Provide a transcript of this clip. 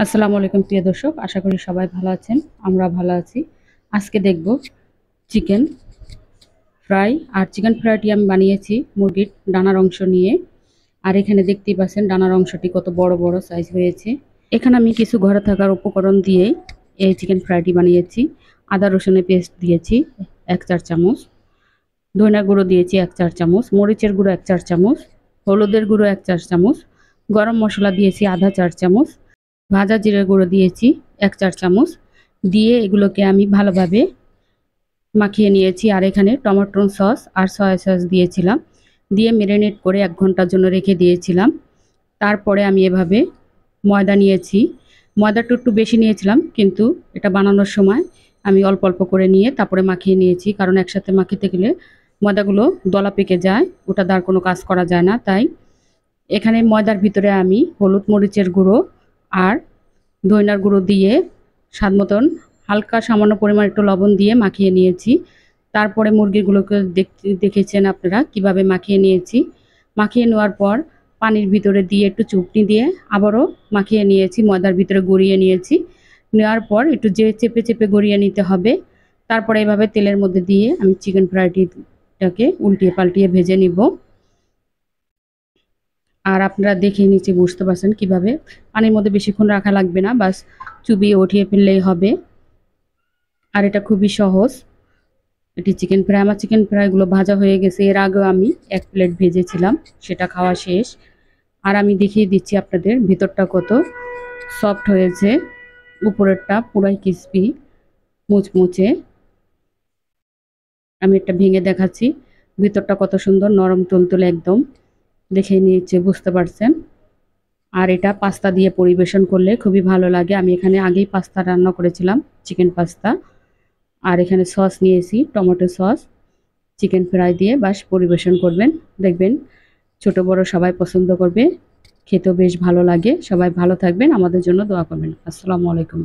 আসসালামু আলাইকুম প্রিয় দর্শক, আশা করি সবাই ভালো আছেন। আমরা ভালো আছি। আজকে দেখব চিকেন ফ্রাই। আর চিকেন ফ্রাইটি আমি বানিয়েছি মুরগির ডানার অংশ নিয়ে। আর এখানে দেখতেই পাচ্ছেন ডানার অংশটি কত বড় বড় সাইজ হয়েছে। এখানে আমি কিছু ঘরে থাকার উপকরণ দিয়ে এই চিকেন ফ্রাইটি বানিয়েছি। আদা রসুনের পেস্ট দিয়েছি 1 চা চামচ, ধনিয়া গুঁড়ো দিয়েছি 1 চা চামচ, মরিচের গুঁড়ো 1 চা চামচ, হলুদের গুঁড়ো 1 চা চামচ, গরম মশলা দিয়েছি আধা 4 চামচ, ভাজা জিরে গুঁড়ো দিয়েছি 1 4 চামচ। দিয়ে এগুলোকে আমি ভালোভাবে মাখিয়ে নিয়েছি। আর এখানে টমেটো সস আর সয়া সস দিয়েছিলাম, দিয়ে ম্যারিনেট করে 1 ঘন্টার জন্য রেখে দিয়েছিলাম। তারপরে আমি এভাবে ময়দা নিয়েছি। ময়দাটা একটু বেশি নিয়েছিলাম, কিন্তু এটা বানানোর সময় আমি অল্প অল্প করে নিয়ে তারপরে মাখিয়ে নিয়েছি, কারণ একসাথে মাখিতে গেলে ময়দাগুলো দলা পেকে যায়, ওটা দ্বারা কোনো কাজ করা যায় না। তাই এখানে ময়দার ভিতরে আমি হলুদ মরিচের গুঁড়ো আর ধনিয়ার গুঁড়ো দিয়ে স্বাদ মতন হালকা সামান্য পরিমাণ একটু লবণ দিয়ে মাখিয়ে নিয়েছি। তারপরে মুরগিগুলোকে দেখেছেন আপনারা কিভাবে মাখিয়ে নিয়েছি। মাখিয়ে নেওয়ার পর পানির ভিতরে দিয়ে একটু চুপনি দিয়ে আবারও মাখিয়ে নিয়েছি, ময়দার ভিতরে গড়িয়ে নিয়েছি। নেওয়ার পর একটু চেপে চেপে গড়িয়ে নিতে হবে। তারপরে এভাবে তেলের মধ্যে দিয়ে আমি চিকেন ফ্রাইটিটাকে উল্টিয়ে পাল্টিয়ে ভেজে নিব। আর আপনারা দেখে নিচে বুঝতে পারছেন কিভাবে পানির মধ্যে বেশিক্ষণ রাখা লাগবে না, বাস চুবিয়ে উঠিয়ে ফেললেই হবে। আর এটা খুবই সহজ। এটি চিকেন ফ্রাই। আমার চিকেন ফ্রাইগুলো ভাজা হয়ে গেছে। এর আগেও আমি 1 প্লেট ভেজেছিলাম, সেটা খাওয়া শেষ। আর আমি দেখিয়ে দিচ্ছি আপনাদের ভিতরটা কত সফট হয়েছে, উপরেরটা পুরাই ক্রিসপি মুচমুচে। আমি এটা ভেঙে দেখাচ্ছি, ভিতরটা কত সুন্দর নরম তুলতুলে একদম, দেখে নিয়েছে বুঝতে পারছেন। আর এটা পাস্তা দিয়ে পরিবেশন করলে খুবই ভালো লাগে। আমি এখানে আগেই পাস্তা রান্না করেছিলাম, চিকেন পাস্তা। আর এখানে সস নিয়েছি টমেটো সস। চিকেন ফ্রাই দিয়ে বাস পরিবেশন করবেন, দেখবেন ছোট বড় সবাই পছন্দ করবে, খেতেও বেশ ভালো লাগে। সবাই ভালো থাকবেন, আমাদের জন্য দোয়া করবেন। আসসালামু আলাইকুম।